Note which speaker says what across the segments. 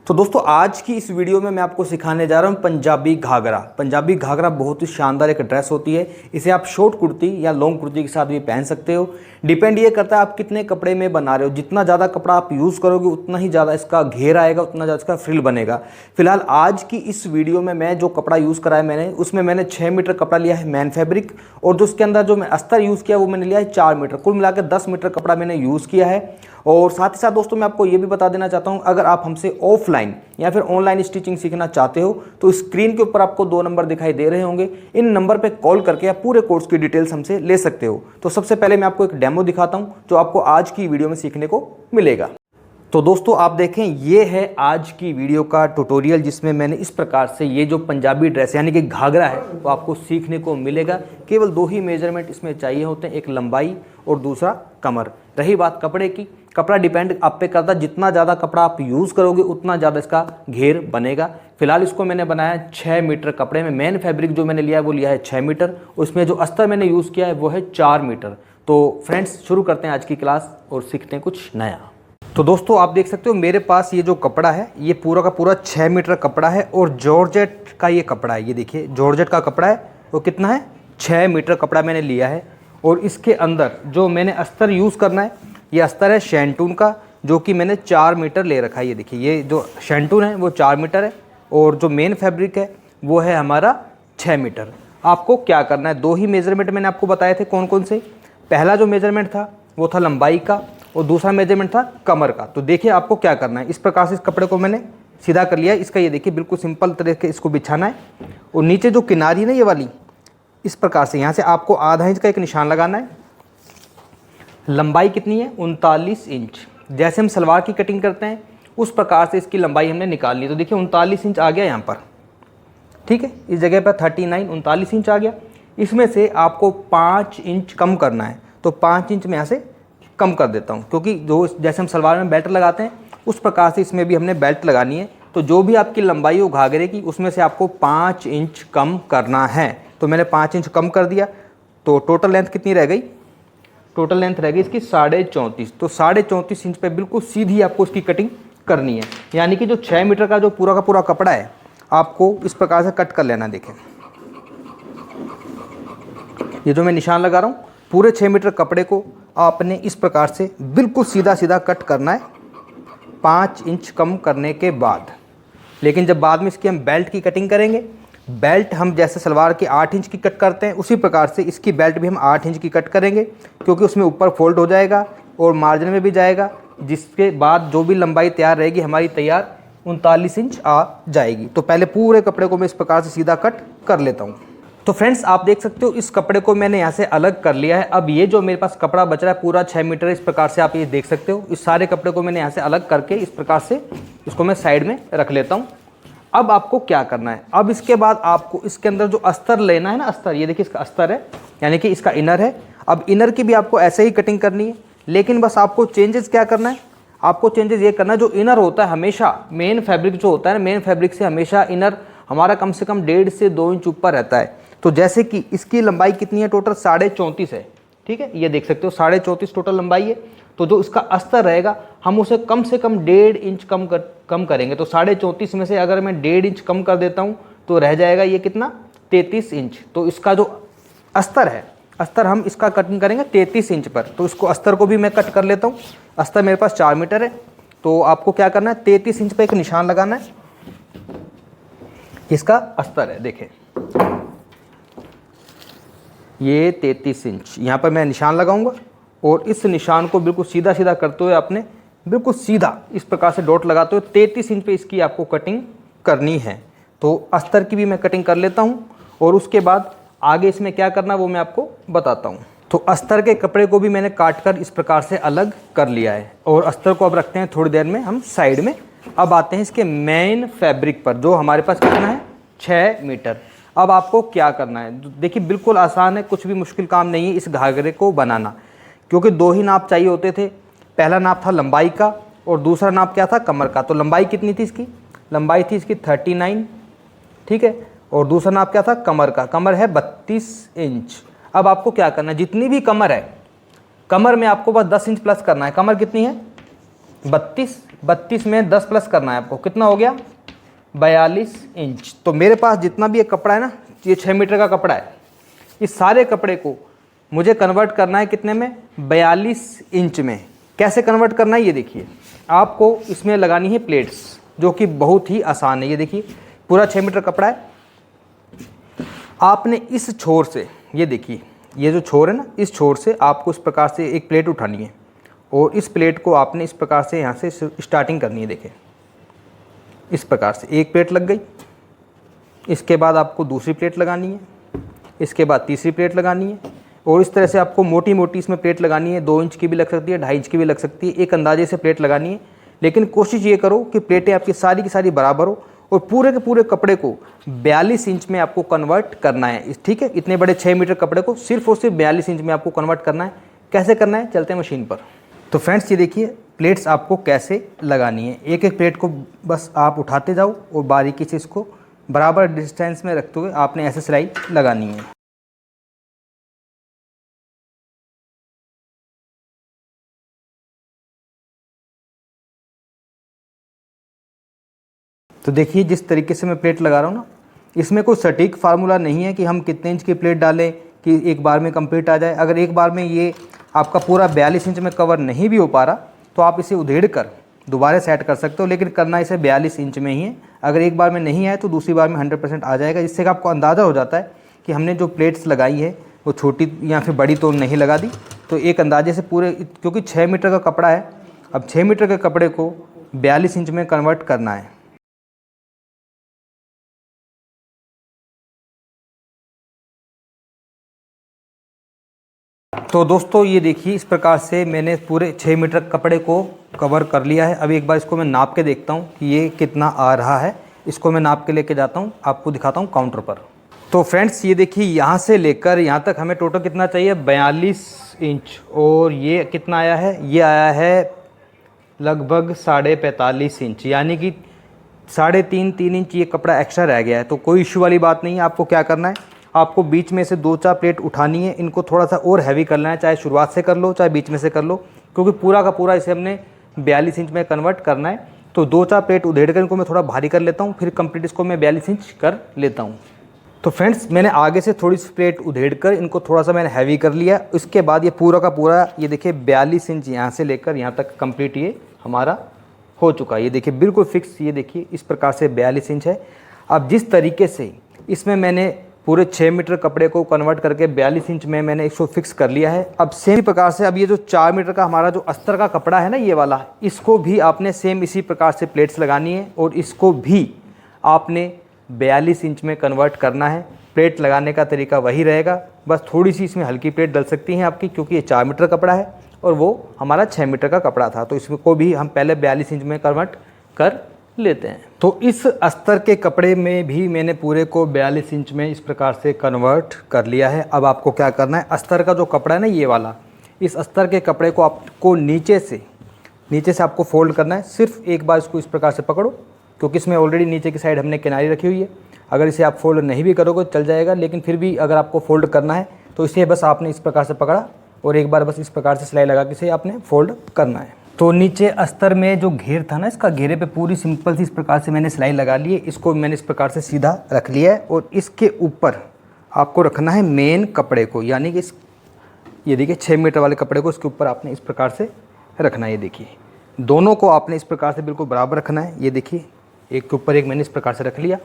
Speaker 1: तो दोस्तों आज की इस वीडियो में मैं आपको सिखाने जा रहा हूँ पंजाबी घाघरा। पंजाबी घाघरा बहुत ही शानदार एक ड्रेस होती है। इसे आप शॉर्ट कुर्ती या लॉन्ग कुर्ती के साथ भी पहन सकते हो। डिपेंड ये करता है आप कितने कपड़े में बना रहे हो। जितना ज़्यादा कपड़ा आप यूज़ करोगे उतना ही ज़्यादा इसका घेर आएगा, उतना ज़्यादा इसका फ्रिल बनेगा। फिलहाल आज की इस वीडियो में मैं जो कपड़ा यूज़ करा है मैंने, उसमें मैंने 6 मीटर कपड़ा लिया है मैन फैब्रिक, और जो उसके अंदर जो मैं अस्तर यूज़ किया वो मैंने लिया है 4 मीटर। कुल मिलाकर 10 मीटर कपड़ा मैंने यूज़ किया है। और साथ ही साथ दोस्तों मैं आपको ये भी बता देना चाहता हूँ, अगर आप हमसे ऑफलाइन या फिर ऑनलाइन स्टिचिंग सीखना चाहते हो तो स्क्रीन के ऊपर आपको 2 नंबर दिखाई दे रहे होंगे। इन नंबर पे कॉल करके आप पूरे कोर्स की डिटेल्स हमसे ले सकते हो। तो सबसे पहले मैं आपको एक डेमो दिखाता हूँ जो आपको आज की वीडियो में सीखने को मिलेगा। तो दोस्तों आप देखें, ये है आज की वीडियो का ट्यूटोरियल जिसमें मैंने इस प्रकार से ये जो पंजाबी ड्रेस यानी कि घाघरा है वो आपको सीखने को मिलेगा। केवल 2 ही मेजरमेंट इसमें चाहिए होते हैं, एक लंबाई और दूसरा कमर। रही बात कपड़े की, कपड़ा डिपेंड आप पे करता है, जितना ज़्यादा कपड़ा आप यूज़ करोगे उतना ज़्यादा इसका घेर बनेगा। फिलहाल इसको मैंने बनाया 6 मीटर कपड़े में। मेन फैब्रिक जो मैंने लिया है वो लिया है 6 मीटर, उसमें जो अस्तर मैंने यूज़ किया है वो है 4 मीटर। तो फ्रेंड्स शुरू करते हैं आज की क्लास और सीखते हैं कुछ नया। तो दोस्तों आप देख सकते हो मेरे पास ये जो कपड़ा है ये पूरा का पूरा 6 मीटर कपड़ा है और जॉर्जेट का ये कपड़ा है। ये देखिए जॉर्जेट का कपड़ा है, वो कितना है 6 मीटर कपड़ा मैंने लिया है। और इसके अंदर जो मैंने अस्तर यूज़ करना है, ये अस्तर है शैंटून का, जो कि मैंने 4 मीटर ले रखा है। ये देखिए ये जो शैंटून है वो 4 मीटर है और जो मेन फैब्रिक है वो है हमारा 6 मीटर। आपको क्या करना है, 2 ही मेजरमेंट मैंने आपको बताए थे कौन कौन से। पहला जो मेजरमेंट था वो था लंबाई का और दूसरा मेजरमेंट था कमर का। तो देखिए आपको क्या करना है, इस प्रकार से इस कपड़े को मैंने सीधा कर लिया है। इसका ये देखिए बिल्कुल सिंपल तरीके इसको बिछाना है और नीचे जो किनारी है ना ये वाली, इस प्रकार से यहाँ से आपको आधा इंच का एक निशान लगाना है। लंबाई कितनी है 39 इंच। जैसे हम सलवार की कटिंग करते हैं उस प्रकार से इसकी लंबाई हमने निकाल ली। तो देखिए 39 इंच आ गया यहाँ पर, ठीक है। इस जगह पर 39 इंच आ गया। इसमें से आपको 5 इंच कम करना है, तो 5 इंच में यहाँ से कम कर देता हूँ, क्योंकि जो जैसे हम सलवार में बेल्ट लगाते हैं उस प्रकार से इसमें भी हमने बेल्ट लगानी है। तो जो भी आपकी लंबाई हो घाघरे की उसमें से आपको 5 इंच कम करना है। तो मैंने 5 इंच कम कर दिया। तो टोटल लेंथ कितनी रह गई, टोटल लेंथ रह गई इसकी 34.5। तो 34.5 इंच पे बिल्कुल सीधी आपको इसकी कटिंग करनी है। यानी कि जो 6 मीटर का पूरा कपड़ा है आपको इस प्रकार से कट कर लेना। देखें ये जो मैं निशान लगा रहा हूँ, पूरे 6 मीटर कपड़े को आपने इस प्रकार से बिल्कुल सीधा सीधा कट करना है 5 इंच कम करने के बाद। लेकिन जब बाद में इसकी हम बेल्ट की कटिंग करेंगे, बेल्ट हम जैसे सलवार की 8 इंच की कट करते हैं उसी प्रकार से इसकी बेल्ट भी हम 8 इंच की कट करेंगे, क्योंकि उसमें ऊपर फोल्ड हो जाएगा और मार्जिन में भी जाएगा। जिसके बाद जो भी लंबाई तैयार रहेगी हमारी तैयार 39 इंच आ जाएगी। तो पहले पूरे कपड़े को मैं इस प्रकार से सीधा कट कर लेता हूँ। तो फ्रेंड्स आप देख सकते हो इस कपड़े को मैंने यहाँ से अलग कर लिया है। अब ये जो मेरे पास कपड़ा बच रहा है पूरा 6 मीटर, इस प्रकार से आप ये देख सकते हो। इस सारे कपड़े को मैंने यहाँ से अलग करके इस प्रकार से इसको मैं साइड में रख लेता हूँ। अब आपको क्या करना है, अब इसके बाद आपको इसके अंदर जो अस्तर लेना है ना, अस्तर ये देखिए इसका अस्तर है, यानी कि इसका इनर है। अब इनर की भी आपको ऐसे ही कटिंग करनी है, लेकिन बस आपको चेंजेस क्या करना है, आपको चेंजेस ये करना है, जो इनर होता है हमेशा मेन फैब्रिक जो होता है ना, मेन फैब्रिक से हमेशा इनर हमारा कम से कम 1.5 से 2 इंच ऊपर रहता है। तो जैसे कि इसकी लंबाई कितनी है, टोटल 34.5 है, ठीक है। ये देख सकते हो 34.5 टोटल लंबाई है। तो जो इसका अस्तर रहेगा हम उसे कम से कम 1.5 इंच कम करेंगे। तो 34.5 में से अगर मैं 1.5 इंच कम कर देता हूँ तो रह जाएगा ये कितना 33 इंच। तो इसका जो अस्तर है, अस्तर हम इसका कटिंग करेंगे 33 इंच पर। तो इसको अस्तर को भी मैं कट कर लेता हूँ। अस्तर मेरे पास 4 मीटर है, तो आपको क्या करना है 33 इंच पर एक निशान लगाना है। इसका अस्तर है, देखें ये 33 इंच, यहाँ पर मैं निशान लगाऊंगा और इस निशान को बिल्कुल सीधा सीधा करते हुए आपने बिल्कुल सीधा इस प्रकार से डॉट लगाते हुए 33 इंच पे इसकी आपको कटिंग करनी है। तो अस्तर की भी मैं कटिंग कर लेता हूँ और उसके बाद आगे इसमें क्या करना वो मैं आपको बताता हूँ। तो अस्तर के कपड़े को भी मैंने काट कर इस प्रकार से अलग कर लिया है और अस्तर को अब रखते हैं थोड़ी देर में हम साइड में। अब आते हैं इसके मेन फैब्रिक पर, जो हमारे पास कितना है 6 मीटर। अब आपको क्या करना है, देखिए बिल्कुल आसान है, कुछ भी मुश्किल काम नहीं है इस घाघरे को बनाना, क्योंकि 2 ही नाप चाहिए होते थे। पहला नाप था लंबाई का और दूसरा नाप क्या था कमर का। तो लंबाई कितनी थी इसकी, लंबाई थी इसकी 39, ठीक है। और दूसरा नाप क्या था कमर का, कमर है 32 इंच। अब आपको क्या करना है, जितनी भी कमर है, कमर में आपको बस 10 इंच प्लस करना है। कमर कितनी है 32 में 10 प्लस करना है आपको, कितना हो गया 42 इंच। तो मेरे पास जितना भी ये कपड़ा है ना, ये 6 मीटर का कपड़ा है, इस सारे कपड़े को मुझे कन्वर्ट करना है कितने में, 42 इंच में। कैसे कन्वर्ट करना है ये देखिए, आपको इसमें लगानी है प्लेट्स, जो कि बहुत ही आसान है। ये देखिए पूरा 6 मीटर कपड़ा है, आपने इस छोर से, ये देखिए ये जो छोर है ना, इस छोर से आपको इस प्रकार से एक प्लेट उठानी है और इस प्लेट को आपने इस प्रकार से यहाँ से स्टार्टिंग करनी है। देखिए इस प्रकार से एक प्लेट लग गई, इसके बाद आपको दूसरी प्लेट लगानी है, इसके बाद तीसरी प्लेट लगानी है, और इस तरह से आपको मोटी मोटी इसमें प्लेट लगानी है। 2 इंच की भी लग सकती है, 2.5 इंच की भी लग सकती है, एक अंदाजे से प्लेट लगानी है। लेकिन कोशिश ये करो कि प्लेटें आपकी सारी की सारी बराबर हो और पूरे के पूरे कपड़े को 42 इंच में आपको कन्वर्ट करना है। ठीक है, इतने बड़े 6 मीटर कपड़े को सिर्फ और सिर्फ 42 इंच में आपको कन्वर्ट करना है। कैसे करना है, चलते हैं मशीन पर। तो फ्रेंड्स ये देखिए प्लेट्स आपको कैसे लगानी है। एक एक प्लेट को बस आप उठाते जाओ और बारीकी से इसको बराबर डिस्टेंस में रखते हुए आपने ऐसे सिलाई लगानी है। तो देखिए जिस तरीके से मैं प्लेट लगा रहा हूँ ना, इसमें कोई सटीक फार्मूला नहीं है कि हम कितने इंच की प्लेट डालें कि एक बार में कंप्लीट आ जाए। अगर एक बार में ये आपका पूरा 42 इंच में कवर नहीं भी हो पा रहा तो आप इसे उधेड़ कर दोबारा सेट कर सकते हो, लेकिन करना इसे 42 इंच में ही है। अगर एक बार में नहीं आए तो दूसरी बार में 100% आ जाएगा, जिससे कि आपको अंदाज़ा हो जाता है कि हमने जो प्लेट्स लगाई है वो छोटी या फिर बड़ी तो नहीं लगा दी। तो एक अंदाजे से पूरे, क्योंकि 6 मीटर का कपड़ा है, अब 6 मीटर के कपड़े को 42 इंच में कन्वर्ट करना है। तो दोस्तों ये देखिए इस प्रकार से मैंने पूरे 6 मीटर कपड़े को कवर कर लिया है। अभी एक बार इसको मैं नाप के देखता हूँ कि ये कितना आ रहा है। इसको मैं नाप के लेके जाता हूँ, आपको दिखाता हूँ काउंटर पर। तो फ्रेंड्स ये देखिए यहाँ से लेकर यहाँ तक हमें टोटल कितना चाहिए, 42 इंच। और ये कितना आया है, ये आया है लगभग 45.5 इंच, यानी कि 3.5 इंच ये कपड़ा एक्स्ट्रा रह गया है। तो कोई इशू वाली बात नहीं है। आपको क्या करना है, आपको बीच में से 2-4 प्लेट उठानी है, इनको थोड़ा सा और हैवी करना है, चाहे शुरुआत से कर लो चाहे बीच में से कर लो, क्योंकि पूरा का पूरा इसे हमने 42 इंच में कन्वर्ट करना है। तो 2-4 प्लेट उधेड़ कर इनको मैं थोड़ा भारी कर लेता हूँ, फिर कंप्लीट इसको मैं 42 इंच कर लेता हूँ। तो फ्रेंड्स मैंने आगे से थोड़ी सी प्लेट उधेड़ कर इनको थोड़ा सा मैंने हैवी कर लिया। इसके बाद ये पूरा का पूरा ये देखिए 42 इंच यहाँ से लेकर यहाँ तक कंप्लीट ये हमारा हो चुका है। ये देखिए बिल्कुल फिक्स, ये देखिए इस प्रकार से 42 इंच है। अब जिस तरीके से इसमें मैंने पूरे 6 मीटर कपड़े को कन्वर्ट करके 42 इंच में मैंने इसको फिक्स कर लिया है। अब सेम प्रकार से अब ये जो 4 मीटर का हमारा जो अस्तर का कपड़ा है ना, ये वाला, इसको भी आपने सेम इसी प्रकार से प्लेट्स लगानी है और इसको भी आपने 42 इंच में कन्वर्ट करना है। प्लेट लगाने का तरीका वही रहेगा, बस थोड़ी सी इसमें हल्की प्लेट डल सकती हैं आपकी, क्योंकि ये 4 मीटर कपड़ा है और वो हमारा 6 मीटर का कपड़ा था। तो इसको भी हम पहले 42 इंच में कन्वर्ट कर लेते हैं। तो इस अस्तर के कपड़े में भी मैंने पूरे को 42 इंच में इस प्रकार से कन्वर्ट कर लिया है। अब आपको क्या करना है, अस्तर का जो कपड़ा है ना ये वाला, इस अस्तर के कपड़े को आपको नीचे से आपको फोल्ड करना है। सिर्फ एक बार इसको इस प्रकार से पकड़ो, क्योंकि इसमें ऑलरेडी नीचे की साइड हमने किनारी रखी हुई है। अगर इसे आप फोल्ड नहीं भी करोगे चल जाएगा, लेकिन फिर भी अगर आपको फोल्ड करना है तो इसे बस आपने इस प्रकार से पकड़ा और एक बार बस इस प्रकार से सिलाई लगा के इसे आपने फोल्ड करना है। तो नीचे अस्तर में जो घेर था ना, इसका घेरे पे पूरी सिंपल सी इस प्रकार से मैंने सिलाई लगा ली है। इसको मैंने इस प्रकार से सीधा रख लिया है और इसके ऊपर आपको रखना है मेन कपड़े को, यानी कि ये देखिए 6 मीटर वाले कपड़े को इसके ऊपर आपने इस प्रकार से रखना है। ये देखिए दोनों को आपने इस प्रकार से बिल्कुल बराबर रखना है। ये देखिए एक के ऊपर एक मैंने इस प्रकार से रख लिया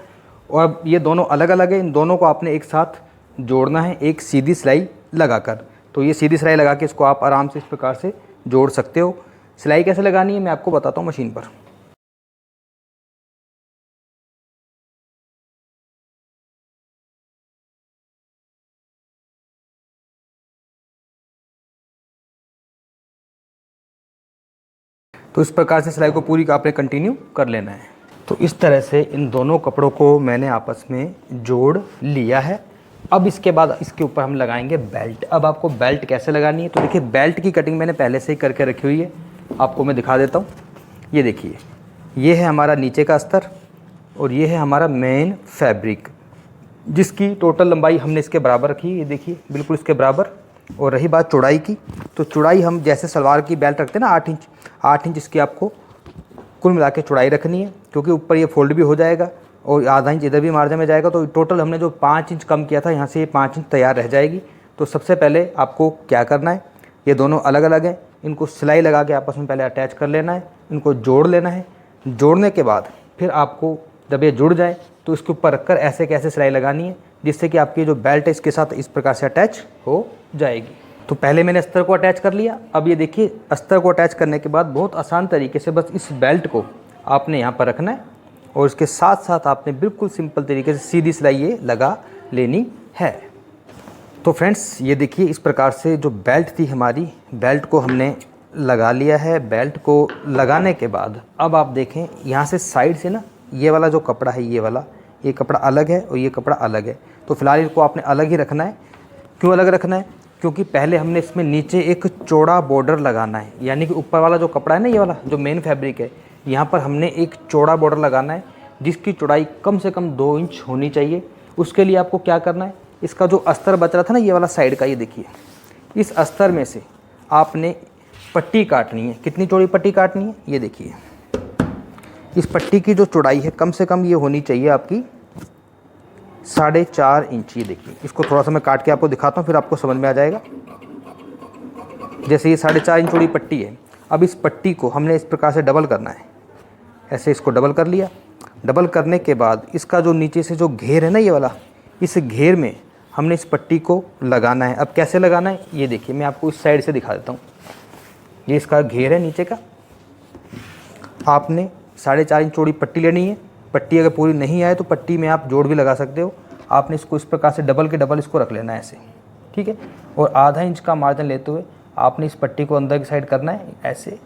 Speaker 1: और अब ये दोनों अलग अलग है, इन दोनों को आपने एक साथ जोड़ना है एक सीधी सिलाई लगाकर। तो ये सीधी सिलाई लगा के इसको आप आराम से इस प्रकार से जोड़ सकते हो। सिलाई कैसे लगानी है मैं आपको बताता हूँ मशीन पर। तो इस प्रकार से सिलाई को पूरी आपने कंटिन्यू कर लेना है। तो इस तरह से इन दोनों कपड़ों को मैंने आपस में जोड़ लिया है। अब इसके बाद इसके ऊपर हम लगाएंगे बेल्ट। अब आपको बेल्ट कैसे लगानी है, तो देखिए बेल्ट की कटिंग मैंने पहले से ही करके रखी हुई है, आपको मैं दिखा देता हूँ। ये देखिए ये है हमारा नीचे का अस्तर और ये है हमारा मेन फैब्रिक, जिसकी टोटल लंबाई हमने इसके बराबर रखी है। ये देखिए बिल्कुल इसके बराबर। और रही बात चौड़ाई की, तो चौड़ाई हम जैसे सलवार की बेल्ट रखते हैं ना 8 इंच इसकी आपको कुल मिला के चौड़ाई रखनी है, क्योंकि ऊपर ये फोल्ड भी हो जाएगा और आधा इंच इधर भी मार्जिन में जाएगा। तो टोटल हमने जो 5 इंच कम किया था यहाँ से ये 5 इंच तैयार रह जाएगी। तो सबसे पहले आपको क्या करना है, ये दोनों अलग अलग हैं, इनको सिलाई लगा के आपस में पहले अटैच कर लेना है, इनको जोड़ लेना है। जोड़ने के बाद फिर आपको जब ये जुड़ जाए तो इसके ऊपर रखकर ऐसे कैसे सिलाई लगानी है, जिससे कि आपकी जो बेल्ट है इसके साथ इस प्रकार से अटैच हो जाएगी। तो पहले मैंने अस्तर को अटैच कर लिया। अब ये देखिए, अस्तर को अटैच करने के बाद बहुत आसान तरीके से बस इस बेल्ट को आपने यहाँ पर रखना है और इसके साथ साथ आपने बिल्कुल सिंपल तरीके से सीधी सिलाई ये लगा लेनी है। तो फ्रेंड्स ये देखिए, इस प्रकार से जो बेल्ट थी हमारी, बेल्ट को हमने लगा लिया है। बेल्ट को लगाने के बाद अब आप देखें यहाँ से साइड से ना, ये वाला जो कपड़ा है, ये कपड़ा अलग है और ये कपड़ा अलग है। तो फिलहाल इसको आपने अलग ही रखना है। क्यों अलग रखना है? क्योंकि पहले हमने इसमें नीचे एक चौड़ा बॉर्डर लगाना है, यानी कि ऊपर वाला जो कपड़ा है ना, ये वाला जो मेन फैब्रिक है, यहाँ पर हमने एक चौड़ा बॉर्डर लगाना है जिसकी चौड़ाई कम से कम 2 इंच होनी चाहिए। उसके लिए आपको क्या करना है, इसका जो अस्तर बच रहा था ना ये वाला साइड का, ये देखिए, इस अस्तर में से आपने पट्टी काटनी है। कितनी चौड़ी पट्टी काटनी है, ये देखिए, इस पट्टी की जो चौड़ाई है कम से कम ये होनी चाहिए आपकी 4.5 इंच। ये देखिए, इसको थोड़ा सा मैं काट के आपको दिखाता हूँ, फिर आपको समझ में आ जाएगा। जैसे ये 4.5 इंच चौड़ी पट्टी है, अब इस पट्टी को हमने इस प्रकार से डबल करना है। ऐसे इसको डबल कर लिया। डबल करने के बाद इसका जो नीचे से जो घेर है ना ये वाला, इस घेर में हमने इस पट्टी को लगाना है। अब कैसे लगाना है, ये देखिए, मैं आपको इस साइड से दिखा देता हूँ। ये इसका घेर है नीचे का। आपने 4.5 इंच चौड़ी पट्टी लेनी है। पट्टी अगर पूरी नहीं आए तो पट्टी में आप जोड़ भी लगा सकते हो। आपने इसको इस प्रकार से डबल के डबल इसको रख लेना है ऐसे, ठीक है। और आधा इंच का मार्जिन लेते हुए आपने इस पट्टी को अंदर की साइड करना है ऐसे,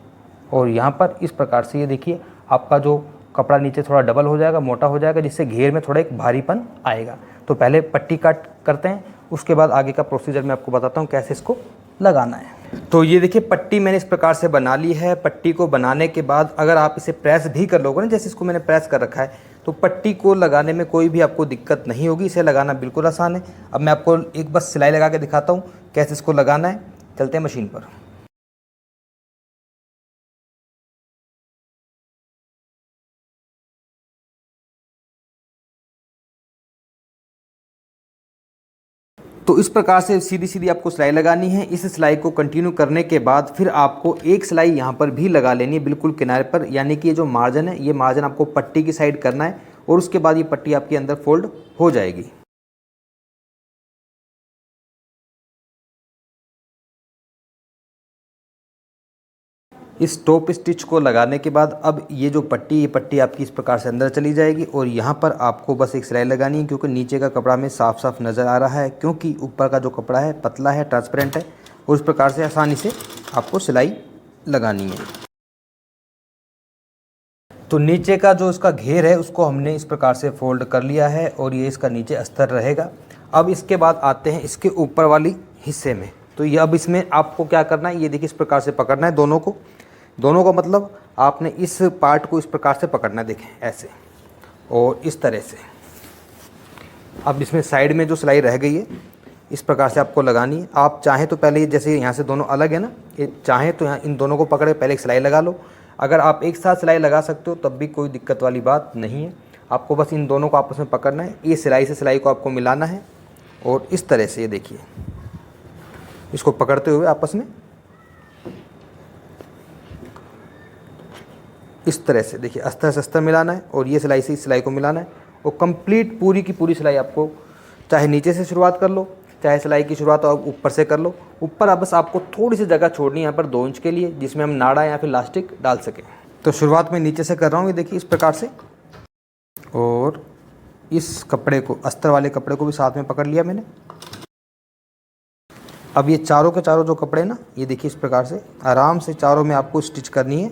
Speaker 1: और यहाँ पर इस प्रकार से ये देखिए, आपका जो कपड़ा नीचे थोड़ा डबल हो जाएगा, मोटा हो जाएगा, जिससे घेर में थोड़ा एक भारीपन आएगा। तो पहले पट्टी काट करते हैं, उसके बाद आगे का प्रोसीजर मैं आपको बताता हूँ कैसे इसको लगाना है। तो ये देखिए, पट्टी मैंने इस प्रकार से बना ली है। पट्टी को बनाने के बाद अगर आप इसे प्रेस भी कर लोगे ना, जैसे इसको मैंने प्रेस कर रखा है, तो पट्टी को लगाने में कोई भी आपको दिक्कत नहीं होगी। इसे लगाना बिल्कुल आसान है। अब मैं आपको एक बस सिलाई लगा के दिखाता हूँ कैसे इसको लगाना है। चलते हैं मशीन पर। तो इस प्रकार से सीधी सीधी आपको सिलाई लगानी है। इस सिलाई को कंटिन्यू करने के बाद फिर आपको एक सिलाई यहाँ पर भी लगा लेनी है, बिल्कुल किनारे पर, यानी कि ये जो मार्जिन है, ये मार्जिन आपको पट्टी की साइड करना है और उसके बाद ये पट्टी आपके अंदर फोल्ड हो जाएगी। इस टॉप स्टिच को लगाने के बाद अब ये जो पट्टी, ये पट्टी आपकी इस प्रकार से अंदर चली जाएगी और यहाँ पर आपको बस एक सिलाई लगानी है, क्योंकि नीचे का कपड़ा में साफ साफ नज़र आ रहा है, क्योंकि ऊपर का जो कपड़ा है पतला है, ट्रांसपेरेंट है, और इस प्रकार से आसानी से आपको सिलाई लगानी है। तो नीचे का जो इसका घेर है उसको हमने इस प्रकार से फोल्ड कर लिया है और ये इसका नीचे अस्तर रहेगा। अब इसके बाद आते हैं इसके ऊपर वाली हिस्से में। तो ये अब इसमें आपको क्या करना है, ये देखिए, इस प्रकार से पकड़ना है दोनों को मतलब आपने इस पार्ट को इस प्रकार से पकड़ना है, देखें ऐसे और इस तरह से। अब इसमें साइड में जो सिलाई रह गई है इस प्रकार से आपको लगानी है। आप चाहें तो पहले, जैसे यहाँ से दोनों अलग है ना, ये चाहें तो यहाँ इन दोनों को पकड़े पहले एक सिलाई लगा लो। अगर आप एक साथ सिलाई लगा सकते हो तब भी कोई दिक्कत वाली बात नहीं है। आपको बस इन दोनों को आपस में पकड़ना है, ये सिलाई से सिलाई को आपको मिलाना है और इस तरह से, ये देखिए, इसको पकड़ते हुए आपस में इस तरह से, देखिए, अस्तर से अस्तर मिलाना है और ये सिलाई से इस सिलाई को मिलाना है और कंप्लीट पूरी की पूरी सिलाई आपको, चाहे नीचे से शुरुआत कर लो, चाहे सिलाई की शुरुआत आप ऊपर से कर लो। ऊपर अब बस आपको थोड़ी सी जगह छोड़नी है यहाँ पर 2 इंच के लिए, जिसमें हम नाड़ा या फिर लास्टिक डाल सकें। तो शुरुआत में नीचे से कर रहा हूँ, ये देखिए, इस प्रकार से, और इस कपड़े को, अस्तर वाले कपड़े को भी साथ में पकड़ लिया मैंने। अब ये चारों के चारों जो कपड़े ना, ये देखिए, इस प्रकार से आराम से चारों में आपको स्टिच करनी है,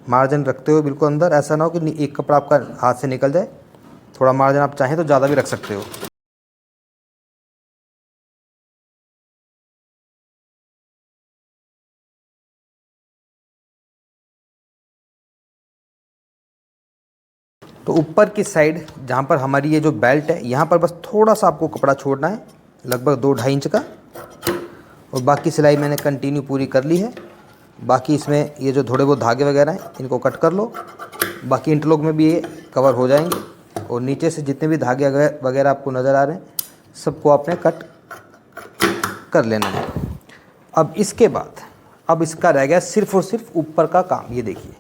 Speaker 1: मार्जिन रखते हुए बिल्कुल अंदर। ऐसा ना हो कि एक कपड़ा आपका हाथ से निकल जाए। थोड़ा मार्जिन आप चाहें तो ज़्यादा भी रख सकते हो। तो ऊपर की साइड जहाँ पर हमारी ये जो बेल्ट है, यहाँ पर बस थोड़ा सा आपको कपड़ा छोड़ना है, लगभग 2-2.5 इंच का, और बाकी सिलाई मैंने कंटिन्यू पूरी कर ली है। बाकी इसमें ये जो थोड़े बहुत धागे वगैरह हैं इनको कट कर लो। बाकी इंटरलॉक में भी ये कवर हो जाएंगे। और नीचे से जितने भी धागे वगैरह आपको नज़र आ रहे हैं सबको आपने कट कर लेना है। अब इसके बाद अब इसका रह गया सिर्फ़ और सिर्फ ऊपर का काम। ये देखिए,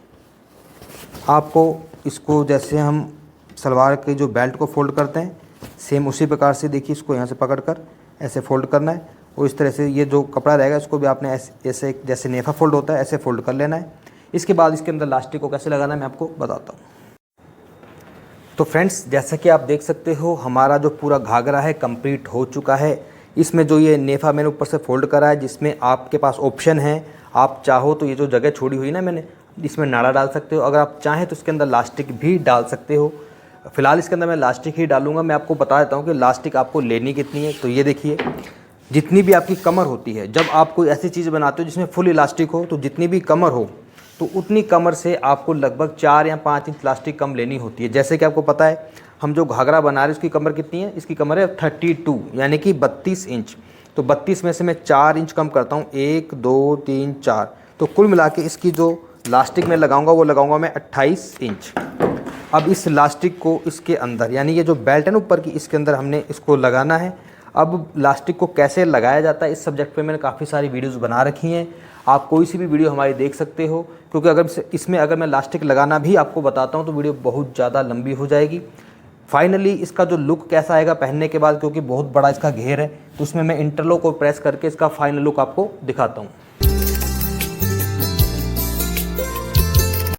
Speaker 1: आपको इसको जैसे हम सलवार के जो बेल्ट को फोल्ड करते हैं सेम उसी प्रकार से देखिए इसको यहाँ से पकड़कर ऐसे फोल्ड करना है। और इस तरह से ये जो कपड़ा रहेगा इसको भी आपने ऐसे जैसे नेफा फोल्ड होता है ऐसे फोल्ड कर लेना है। इसके बाद इसके अंदर लास्टिक को कैसे लगाना है मैं आपको बताता हूँ। तो फ्रेंड्स, जैसा कि आप देख सकते हो हमारा जो पूरा घाघरा है कंप्लीट हो चुका है। इसमें जो ये नेफा मैंने ऊपर से फोल्ड करा है, जिसमें आपके पास ऑप्शन है, आप चाहो तो ये जो जगह छोड़ी हुई ना मैंने, इसमें नाड़ा डाल सकते हो। अगर आप चाहें तो इसके अंदर लास्टिक भी डाल सकते हो। फ़िलहाल इसके अंदर मैं लास्टिक ही डालूंगा। मैं आपको बता देता हूँ कि लास्टिक आपको लेनी कितनी है। तो ये देखिए, जितनी भी आपकी कमर होती है, जब आप कोई ऐसी चीज़ बनाते हो जिसमें फुल इलास्टिक हो, तो जितनी भी कमर हो तो उतनी कमर से आपको लगभग 4 या 5 इंच लास्टिक कम लेनी होती है। जैसे कि आपको पता है हम जो घाघरा बना रहे हैं उसकी कमर कितनी है, इसकी कमर है 32 यानी कि 32 इंच। तो 32 में से मैं 4 इंच कम करता हूँ, 1 2 3 4, तो कुल मिला के इसकी जो लास्टिक में लगाऊंगा वो लगाऊंगा मैं 28 इंच। अब इस लास्टिक को इसके अंदर, यानी ये जो बेल्ट है ना ऊपर की, इसके अंदर हमने इसको लगाना है। अब लास्टिक को कैसे लगाया जाता है इस सब्जेक्ट पे मैंने काफ़ी सारी वीडियोस बना रखी हैं। आप कोई सी भी वीडियो हमारी देख सकते हो, क्योंकि अगर मैं लास्टिक लगाना भी आपको बताता हूँ तो वीडियो बहुत ज़्यादा लंबी हो जाएगी। फाइनली इसका जो लुक कैसा आएगा पहनने के बाद, क्योंकि बहुत बड़ा इसका घेर है, तो उसमें मैं इंटरलॉक को प्रेस करके इसका फाइनल लुक आपको दिखाता हूँ।